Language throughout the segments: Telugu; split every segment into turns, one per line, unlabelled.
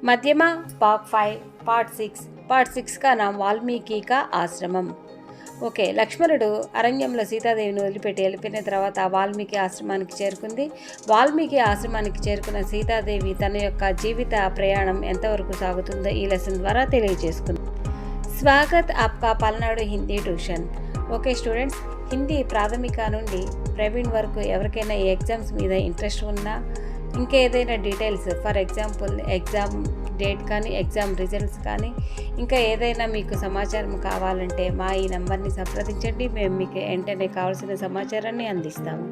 मध्यमा पार्ट 5 पार्ट 6 का नाम వాల్మీకి का ఆశ్రమం. ఓకే, లక్ష్మణుడు అరణ్యంలో సీతాదేవిని వదిలిపెట్టి వెళ్ళిపోయిన తర్వాత వాల్మీకి ఆశ్రమానికి చేరుకుంది. వాల్మీకి ఆశ్రమానికి చేరుకున్న సీతాదేవి తన యొక్క జీవిత ప్రయాణం ఎంతవరకు సాగుతుందో ఈ లెసన్ ద్వారా తెలియజేసుకుంది. స్వాగత్ ఆప్కా Palnadu Hindi tuition. Okay students, Hindi ప్రాథమిక నుండి ప్రవీణ్ వరకు ఎవరికైనా ఈ ఎగ్జామ్స్ మీద ఇంట్రెస్ట్ ఉన్నా, ఇంకా ఏదైనా details for example exam date కానీ ఎగ్జామ్ రిజల్ట్స్ కానీ ఇంకా ఏదైనా మీకు సమాచారం కావాలంటే మా ఈ నంబర్ని సంప్రదించండి. మేము మీకు వెంటనే కావాల్సిన సమాచారాన్ని అందిస్తాము.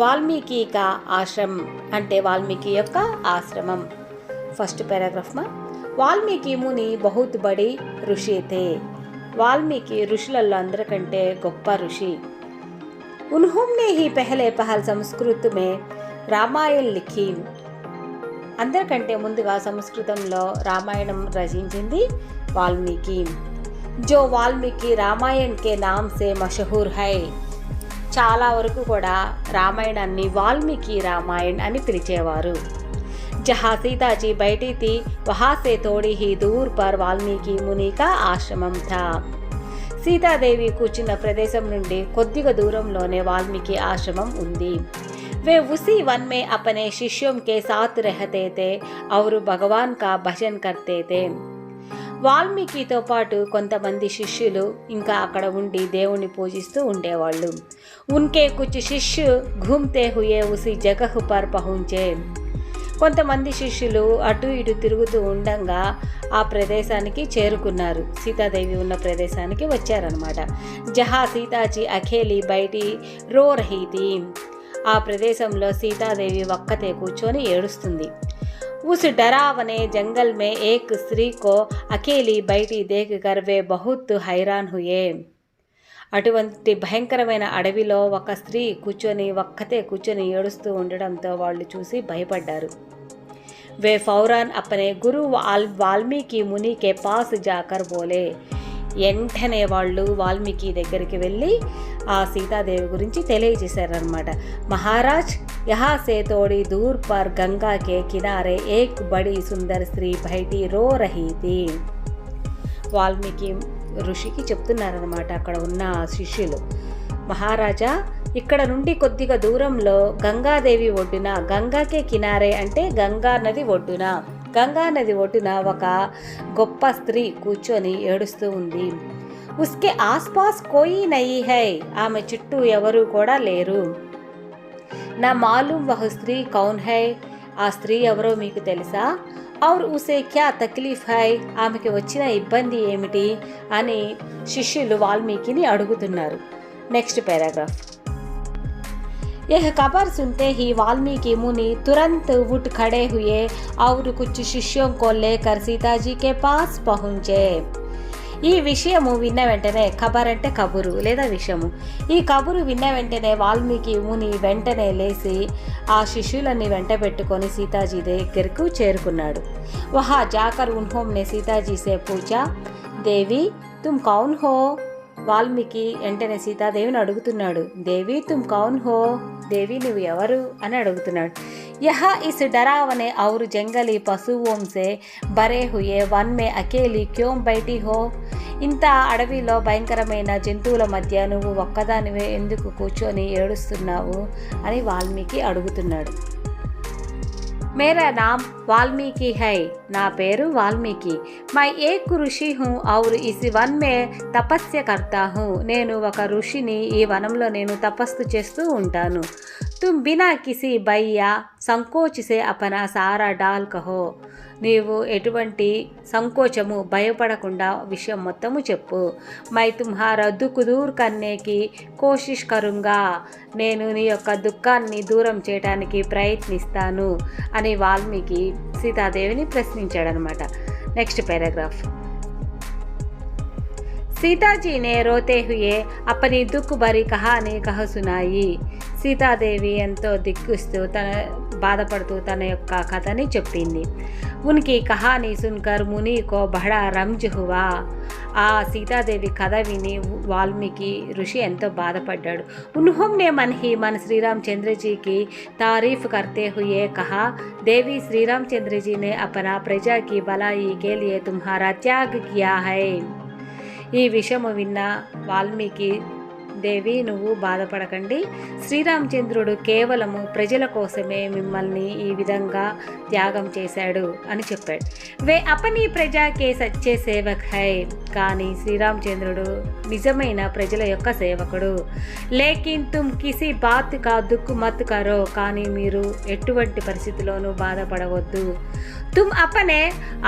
వాల్మీకి కా ఆశ్రమం అంటే వాల్మీకి యొక్క ఆశ్రమం. ఫస్ట్ పారాగ్రాఫ్ మా వాల్మీకి ముని బహుత్ బడి ఋషి थे. వాల్మీకి ఋషులలో అందరికంటే గొప్ప ఋషి. उन्होंने ही पहले पहल संस्कृत में రామాయణ్ లిఖి. అందరికంటే ముందుగా సంస్కృతంలో రామాయణం రచించింది వాల్మీకి. జో వాల్మీకి రామాయణ్ కే నామ్ సే మషహూర్ హై. చాలా వరకు కూడా రామాయణాన్ని వాల్మీకి రామాయణ్ అని పిలిచేవారు. జహా సీతాజీ బైఠీ థీ వహా సే థోడీ హీ దూర్ పర్ వాల్మీకి ముని కా ఆశ్రమం థా. సీతాదేవి కూర్చున్న ప్రదేశం నుండి కొద్దిగా దూరంలోనే వాల్మీకి ఆశ్రమం ఉంది. वे उसी वन में अपने शिष्यों के साथ रहते थे और भगवान का भजन करते थे. వాల్మీకితో పాటు కొంతమంది శిష్యులు ఇంకా అక్కడ ఉండి దేవుణ్ణి పూజిస్తూ ఉండేవాళ్ళు. ఉన్కే కుచ్ శిష్యు ఘూమ్తే హుయే ఉసి జగహ్ పర్ పహుంచే. కొంతమంది శిష్యులు అటు ఇటు తిరుగుతూ ఉండంగా ఆ ప్రదేశానికి చేరుకున్నారు. సీతాదేవి ఉన్న ప్రదేశానికి వచ్చారనమాట. జహా సీతాజీ అఖేలి బయటి రో రహీ థీ. ఆ ప్రదేశంలో సీతాదేవి ఒక్కతే కూర్చొని ఏడుస్తుంది. ఉస్ డరావనే జంగల్ మే ఏక్ స్త్రీ కో అకేలీ బయటి దేఖ్ కర్ వే బహుత్ హైరాన్ హుయే. అటువంటి భయంకరమైన అడవిలో ఒక స్త్రీ ఒక్కతే కూర్చొని ఏడుస్తూ ఉండడంతో వాళ్ళు చూసి భయపడ్డారు. వే ఫౌరాన్ అప్పనే గురు వాల్మీకి ముని కే పాస్ జాకర్ బోలే. వెంటనే వాళ్ళు వాల్మీకి దగ్గరికి వెళ్ళి ఆ సీతాదేవి గురించి తెలియజేశారనమాట. మహారాజ్ యహా సే తోడి దూర్ పర్ గంగా కే కినారే ఏక్ బడి సుందర్ స్త్రీ బయటి రో రహీ థీ. వాల్మీకి ఋషికి చెప్తున్నారనమాట అక్కడ ఉన్న శిష్యులు, మహారాజా ఇక్కడ నుండి కొద్దిగా దూరంలో గంగాదేవి ఒడ్డున, గంగాకే కినారే అంటే గంగా నది ఒడ్డున, గంగా నది ఒడ్డున ఒక గొప్ప స్త్రీ కూర్చొని ఏడుస్తూ ఉంది. ఉస్కే ఆస్పాస్ కోయి నహీ హై. ఆమె చుట్టూ ఎవరు కూడా లేరు. నా మాలూమ్ వహ స్త్రీ కౌన్ హై. ఆ స్త్రీ ఎవరో మీకు తెలుసా? ఔర్ ఉసే క్యా తక్లీఫ్ హై. ఆమెకి వచ్చిన ఇబ్బంది ఏమిటి అని శిష్యులు వాల్మీకిని అడుగుతున్నారు. Next paragraph. यह खबर सुनते ही वाल्मीकि मुनि तुरंत उठ खड़े हुए और कुछ शिष्यों को लेकर सीताजी के पास पहुँचे. ఈ విషయము విన్న వెంటనే, ఖబర్ అంటే కబురు లేదా విషయము, ఈ కబురు విన్న వెంటనే వాల్మీకి ముని వెంటనే లేచి ఆ శిష్యులని వెంట పెట్టుకొని సీతాజీ దగ్గరకు చేరుకున్నాడు. వహా జాకర్ ఉన్హోంనే సీతాజీ సే పూజా దేవి తుమ్ కౌన్ హో. వాల్మీకి వెంటనే సీతాదేవిని అడుగుతున్నాడు, దేవి తుమ్ కౌన్ హో, దేవి నువ్వు ఎవరు అని అడుగుతున్నాడు. యహా ఇస్ డరావనే ఔర్ జంగలీ పశువోం సే బరే హుయే వన్ మే అకేలీ క్యోం బైటి హో. ఇంత అడవిలో భయంకరమైన జంతువుల మధ్య నువ్వు ఒక్కదానివే ఎందుకు కూర్చొని ఏడుస్తున్నావు అని వాల్మీకి అడుగుతున్నాడు. मेरा नाम वाल्मीकि है. నా పేరు వాల్మీకి. मैं एक ऋषि हूँ और इस वन में తపస్య करता हूँ. నేను ఒక ఋషిని. ఈ వనంలో నేను తపస్సు చేస్తూ ఉంటాను. तुम बिना किसी भय या संकोच से अपना सारा डाल कहो. నీవు ఎటువంటి సంకోచము భయపడకుండా విషయం మొత్తము చెప్పు. మై తుమ్హారా దుఃఖ్ దూర్ కర్నేకి కోషిష్ కరుంగా. నేను నీ యొక్క దుఃఖాన్ని దూరం చేయడానికి ప్రయత్నిస్తాను అని వాల్మీకి సీతాదేవిని ప్రశ్నించాడనమాట. Next paragraph. సీతాజీ నే రోతే హుయే అప్పని దుఃఖ్ భరి కహాని కహ సునాయి. సీతాదేవి ఎంతో దిక్కుస్తూ బాధపడుతూ తన యొక్క కథని చెప్పింది. ఉనికి కహాని సున్కర్ ముని కో బడా రంజ్ హువా. ఆ సీతాదేవి కథ విని వాల్మీకి ఋషి ఎంతో బాధపడ్డాడు. उन्होंने मन ही मन श्री रामचंद्र जी की तारीफ करते हुए कहा, देवी श्री रामचंद्र जी ने अपना प्रजा की भलाई के लिए तुम्हारा त्याग किया है. ఈ విషయము విన్న వాల్మీకి, దేవి నువ్వు బాధపడకండి, శ్రీరామచంద్రుడు కేవలము ప్రజల కోసమే మిమ్మల్ని ఈ విధంగా త్యాగం చేశాడు అని చెప్పాడు. వే అపని ప్రజాకే సచ్చే సేవక్ హై, కానీ శ్రీరామచంద్రుడు నిజమైన ప్రజల యొక్క సేవకుడు. లేకిన్ తుమ్ కిసి బాత్ కా దుఃఖ్ మత్ కరో, కానీ మీరు ఎటువంటి పరిస్థితిలోనూ బాధపడవద్దు. తుమ్ అపనే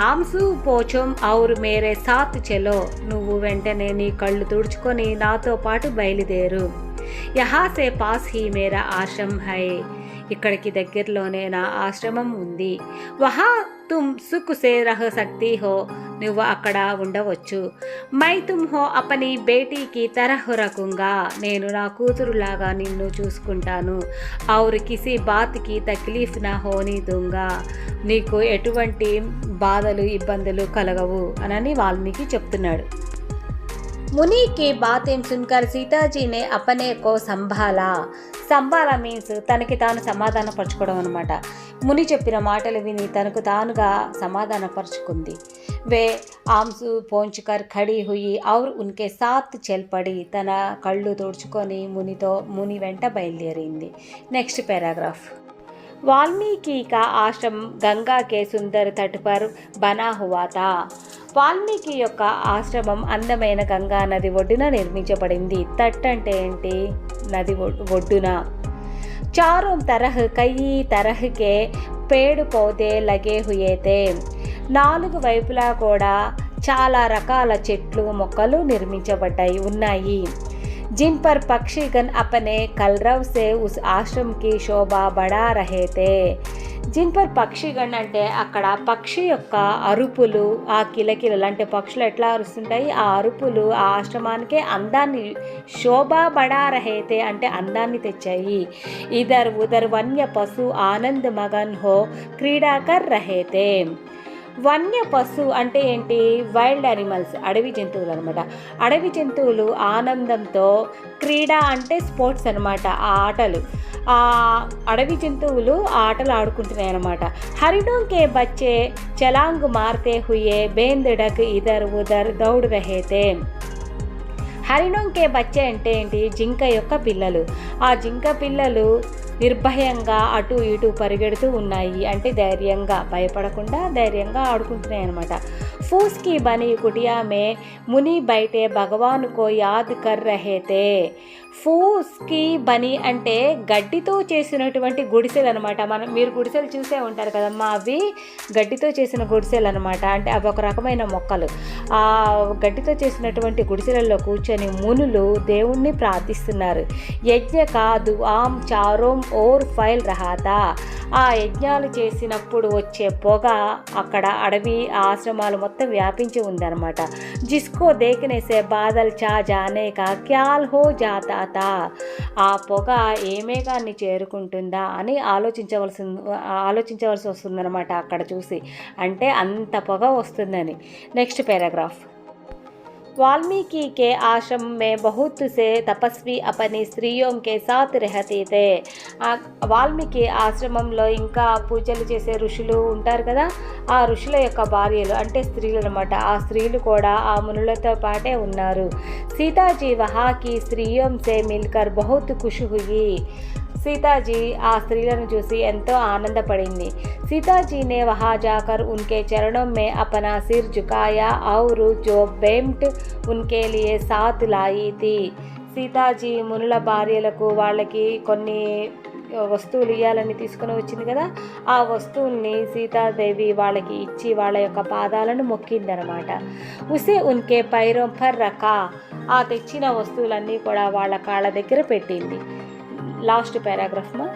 ఆంసు పోచం ఔర్ మేరే సాత్ చలో, నువ్వు వెంటనే నీ కళ్ళు తుడుచుకొని నాతో పాటు బయలుదేరు. యహా సే pass he Mera Ashram high, ఇక్కడికి దగ్గరలోనే నా ఆశ్రమం ఉంది. వహా తుమ్ సుఖ్ సే రహ సక్తి హో, నువ్వు అక్కడ ఉండవచ్చు. మై తుమ్ హో అపని బేటీకి తరహ్ రకుంగా, నేను నా కూతురులాగా నిన్ను చూసుకుంటాను. ఔర్ కిసి బాత్కి తక్లీఫ్ నా హోని దూంగా, నీకు ఎటువంటి బాధలు ఇబ్బందులు కలగవు అని వాల్మీకి చెప్తున్నాడు. ముని కి బాతేం సున్కర్ సీతాజీనే అపనే కో సంభాలా. సంభాలా మీన్స్ తనకి తాను సమాధానపరచుకోవడం అనమాట. ముని చెప్పిన మాటలు విని తనకు తానుగా సమాధానపరుచుకుంది. వే ఆంసు పోంచుకర్ ఖడీ హుయి ఔర్ ఉన్కే సాత్ చెల్పడి, తన కళ్ళు తుడుచుకొని ముని వెంట బయలుదేరింది. Next paragraph. वाल्मीकि का आश्रम गंगा के सुंदर तट पर बना हुआ था. వాల్మీకి యొక్క ఆశ్రమం అందమైన గంగా నది ఒడ్డున నిర్మించబడింది. తట్ అంటే ఏంటి? నది ఒడ్డున. చారో తరహ్ కయి తరహ్ కే పేడు పౌదే లగే హుయే తే, నాలుగు వైపులా కూడా చాలా రకాల చెట్లు మొక్కలు నిర్మించబడ్డాయి ఉన్నాయి. जिन पर पक्षीगण अपने कलरव से उस आश्रम की शोभा बढ़ा रहे थे. जिन पर పక్షిగణ్ అంటే అక్కడ పక్షి యొక్క అరుపులు, ఆ కిలకిలలు అంటే పక్షులు ఎట్లా అరుస్తుంటాయి, ఆ అరుపులు ఆ ఆశ్రమానికి అందాన్ని, శోభా బడా రహేతే అంటే అందాన్ని తెచ్చాయి. ఇదర్ ఉదర్ వన్య పశు ఆనంద్ మగన్ హో క్రీడాకర్ రహేతే. వన్య పశు అంటే ఏంటి? వైల్డ్ యానిమల్స్, అడవి జంతువులు అనమాట. అడవి జంతువులు ఆనందంతో, క్రీడా అంటే స్పోర్ట్స్ అనమాట, ఆ ఆటలు, ఆ అడవి జంతువులు ఆటలు ఆడుకుంటున్నాయి అనమాట. హరిణోं के बच्चे छलांग मारते हुए बेंदड़क इधर उधर दौड़ रहे थे. హరిణోं के बच्चे అంటే ఏంటి? జింక యొక్క పిల్లలు. ఆ జింక పిల్లలు నిర్భయంగా అటు ఇటు పరిగెడుతూ ఉన్నాయి, అంటే ధైర్యంగా, భయపడకుండా ధైర్యంగా ఆడుకుంటున్నాయి అనమాట. ఫూస్ కి బనీ కుటియా మే ముని బయటే భగవాన్ కో యాద్ కర్ రహే తే. ఫూస్ కి బనీ అంటే గడ్డితో చేసినటువంటి గుడిసెలు అనమాట. మీరు గుడిసెలు చూసే ఉంటారు కదమ్మా, అవి గడ్డితో చేసిన గుడిసెలు అనమాట. అంటే అవి ఒక రకమైన మొక్కలు. ఆ గడ్డితో చేసినటువంటి గుడిసెలలో కూర్చొని మునులు దేవుణ్ణి ప్రార్థిస్తున్నారు. యజ్ఞ కాదు ఆం చారోం ఓర్ ఫైల్ రహాతా, ఆ యజ్ఞాలు చేసినప్పుడు వచ్చే పొగ అక్కడ అడవి ఆశ్రమాలు మొత్తం వ్యాపించి ఉందన్నమాట. జిస్కో దేఖనేసే బాదల్ చా జానే కా క్యాల్ హో జాతా తా, ఆ పొగ ఏ మేఘాన్ని చేరుకుంటుందా అని ఆలోచించవలసి వస్తుందన్నమాట అక్కడ చూసి, అంటే అంత పొగ వస్తుందని. Next paragraph. वाल्मीकि के आश्रम में बहुत से तपस्वी अपनी स्त्रियों के साथ रहते थे. వాల్మీకి ఆశ్రమంలో ఇంకా పూజలు చేసే ఋషులు ఉంటారు కదా, ఆ ఋషుల యొక్క భార్యలు అంటే స్త్రీలు అనమాట. ఆ స్త్రీలు కూడా ఆ మునులతో పాటే ఉన్నారు. సీతాజీ వహా కి స్త్రీయోం సే మిల్కర్ బహుత్ ఖుష్ హుయి. సీతాజీ ఆ స్త్రీలను చూసి ఎంతో ఆనందపడింది. సీతాజీనే వహా జాకర్ ఉన్కే చరణోं में अपना सिर झुकाया और जो बेम्ट उनके लिए साथ लाई थी. సీతాజీ మునుల భార్యలకు వాళ్ళకి కొన్ని వస్తువులు ఇవ్వాలని తీసుకుని వచ్చింది కదా, ఆ వస్తువుల్ని సీతాదేవి వాళ్ళకి ఇచ్చి వాళ్ళ యొక్క పాదాలను మొక్కిందనమాట. ఉసే ఉన్కే పైరోం పర్ రఖా, ఆ తెచ్చిన వస్తువులన్నీ కూడా వాళ్ళ కాళ్ళ దగ్గర పెట్టింది. लास्ट पैराग्राफ में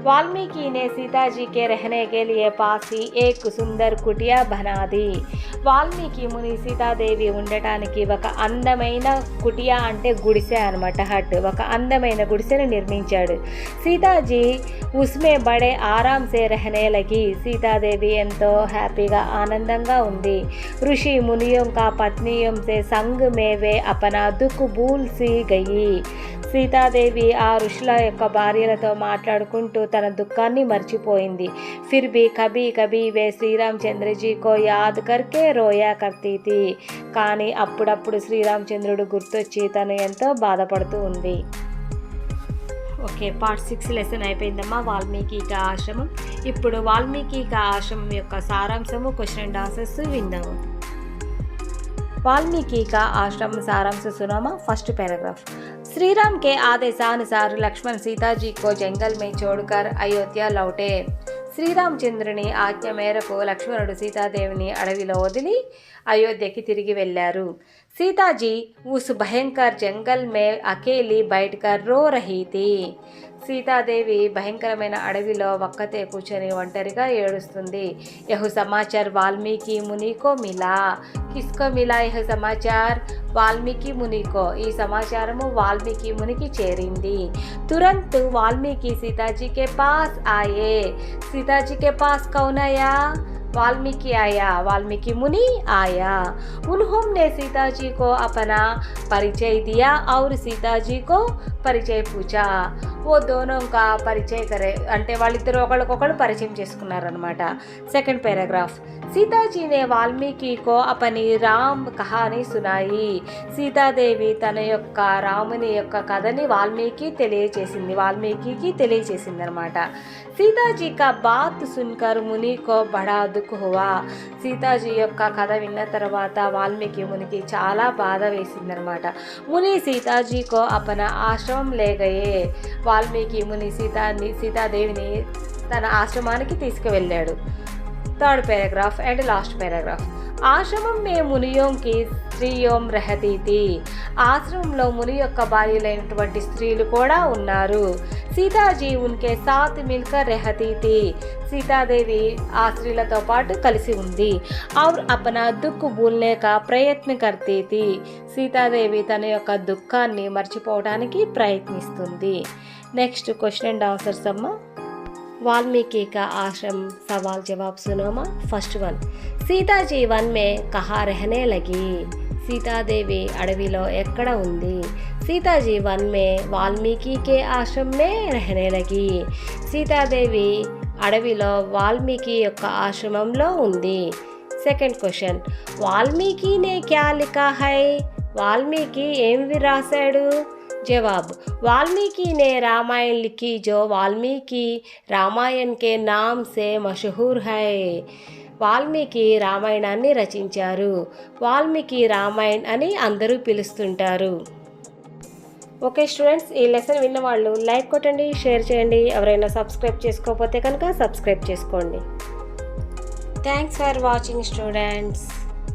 वाल्मीकि ने सीता जी के रहने के लिए पास ही एक सुंदर कुटिया बना दी. వాల్మీకి ముని సీతాదేవి ఉండటానికి ఒక అందమైన కుటియా అంటే గుడిసె అనమాట, హట్, ఒక అందమైన గుడిసెను నిర్మించాడు. సీతాజీ ఉస్మే బడే ఆరామ్ సే రహనే లగి. సీతాదేవి ఎంతో హ్యాపీగా ఆనందంగా ఉంది. ఋషి మునియోం కా పత్నియోం సే సంగ్ మే వే అపనా దుఃఖ్ భూల్ సి గయి. సీతాదేవి ఆ ఋషుల యొక్క భార్యలతో మాట్లాడుకుంటూ తన దుఃఖాన్ని మర్చిపోయింది. ఫిర్ భీ కభీ కభీ వే శ్రీరామచంద్రజీ కో యాద్ కర్కే రోయా కర్తీ థీ. కానీ అప్పుడప్పుడు శ్రీరామచంద్రుడు గుర్తొచ్చి తను ఎంతో బాధపడుతూ ఉంది. ఓకే, పార్ట్ 6 లెసన్ అయిపోయిందమ్మా, వాల్మీకి ఆశ్రమం. ఇప్పుడు వాల్మీకి ఆశ్రమం యొక్క సారాంశము, క్వశ్చన్ అండ్ ఆన్సర్స్ విందాము. वाल्मीकि का आश्रम सारांश सुनामा. First paragraph. श्री राम के आदेशानुसार लक्ष्मण सीता जी को जंगल में छोड़कर अयोध्या लौटे. శ్రీరామచంద్రుని ఆజ్ఞ మేరకు లక్ష్మణుడు సీతాదేవిని అడవిలో వదిలి అయోధ్యకి తిరిగి వెళ్ళారు. సీతాజీ ఉస్ భయంకర్ జంగల్ మే అకేలీ బైఠకర్ రో రహీ థీ. సీతాదేవి భయంకరమైన అడవిలో ఒక్కతే కూర్చొని ఒంటరిగా ఏడుస్తుంది. యహ్ సమాచార్ వాల్మీకి మునికో మిలా. కిస్కో మిలా యహ్ సమాచార్? వాల్మీకి మునికో. ఈ సమాచారము వాల్మీకి మునికి చేరింది. తురంత్ వాల్మీకి సీతాజీ కే పాస్ ఆయే. सीताजी के पास कौन आया? वाल्मीकि आया. वाल्मीकि मुनि आया. उन्होंने सीता जी को अपना परिचय दिया और सीता जी को పరిచయ పూచా. ఓ దోనోం కా పరిచయ కరే అంటే వాళ్ళిద్దరూ ఒకళ్ళకొకళ్ళు పరిచయం చేసుకున్నారనమాట. Second paragraph. సీతాజీ నే వాల్మీకి కో అపని రామ్ కహాని సునాయి. సీతాదేవి తన యొక్క రాముని యొక్క కథని వాల్మీకి తెలియచేసింది అనమాట. సీతాజీ కా బాత్ సున్కర్ ముని కో బడా దుఃఖ్ హువా. సీతాజీ యొక్క కథ విన్న తర్వాత వాల్మీకి మునికి చాలా బాధ వేసిందనమాట. ముని సీతాజీ కో అపన ఆశ్రమం లే గయే. వాల్మీకి ముని సీతాదేవిని తన ఆశ్రమానికి తీసుకువెళ్ళాడు. Third paragraph and last paragraph. ఆశ్రమం మే మునియోంకి స్త్రీయోం రహతీ థీ. ఆశ్రమంలో ముని యొక్క భార్యలైనటువంటి స్త్రీలు కూడా ఉన్నారు. సీతాజీ ఉన్కే సాత్ మిల్కర్ రహతీ థీ. సీతాదేవి ఆ స్త్రీలతో పాటు కలిసి ఉంది. ఔర్ అపనా దుఃఖ్ భూల్నే కా ప్రయత్న కర్తీ థీ. సీతాదేవి తన యొక్క దుఃఖాన్ని మర్చిపోవడానికి ప్రయత్నిస్తుంది. నెక్స్ట్ క్వశ్చన్ అండ్ ఆన్సర్స్ అమ్మా. वाल्मीकि का आश्रम सवाल जवाब सुनोमा. First one. सीताजी वन में कहाँ रहने लगी. సీతాదేవి అడవిలో ఎక్కడ ఉంది. సీతాజీ వన్ మే వాల్మీకి కే ఆశ్రమ్ మే రహనే లగి. సీతాదేవి అడవిలో వాల్మీకి యొక్క ఆశ్రమంలో ఉంది. Second question. వాల్మీకి నే క్యా లిఖా హై. వాల్మీకి ఏమి రాశాడు. जवाब. वाल्मीकि ने रामायण लिखी जो वाल्मीकि रामायण के नाम से मशहूर है. వాల్మీకి రామాయణాన్ని రచించారు. వాల్మీకి రామాయణ్ అని అందరూ పిలుస్తుంటారు. ఓకే స్టూడెంట్స్, ఈ లెసన్ విన్న వాళ్ళు లైక్ కొట్టండి, షేర్ చేయండి. ఎవరైనా సబ్స్క్రైబ్ చేసుకోకపోతే కనుక సబ్స్క్రైబ్ చేసుకోండి. Thanks for watching students.